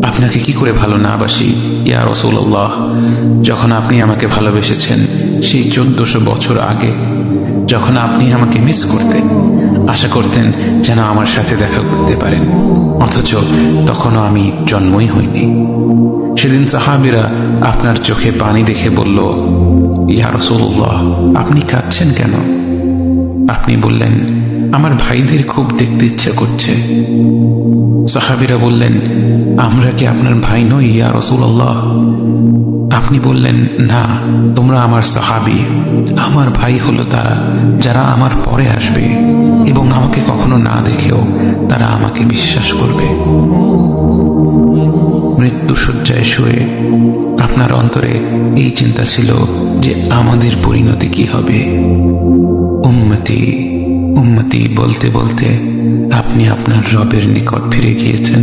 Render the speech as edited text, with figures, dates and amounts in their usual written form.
আপনাকে কি করে ভালো না বাসি ইয়া রাসূলুল্লাহ। যখন আপনি আমাকে ভালোবেসেছেন সেই 1400 বছর আগে, যখন আপনি আমাকে মিস করতেন, আশা করতেন যেন আমার সাথে দেখা করতে পারেন, অথচ তখনও আমি জন্মই হইনি। সেদিন সাহাবীরা আপনার চোখে পানি দেখে বলল, ইয়া রাসূলুল্লাহ, আপনি কাঁদছেন কেন? আপনি বললেন, আমার ভাইদের খুব দেখতে ইচ্ছা করছে। সাহাবীরা বললেন, আমরা কি আপনার ভাই নই ইয়া রাসূলুল্লাহ? আপনি বললেন, না, তোমরা আমার সাহাবী। আমার ভাই হলো তারা যারা আমার পরে আসবে এবং আমাকে কখনো না দেখেও তারা আমাকে বিশ্বাস করবে। মৃত্যু শয্যায় শুয়ে আপনার অন্তরে এই চিন্তা ছিল যে আমাদের পরিণতি কি হবে। উম্মতি উম্মতি বলতে বলতে আপনি আপনার রবের নিকট ফিরে গিয়েছেন।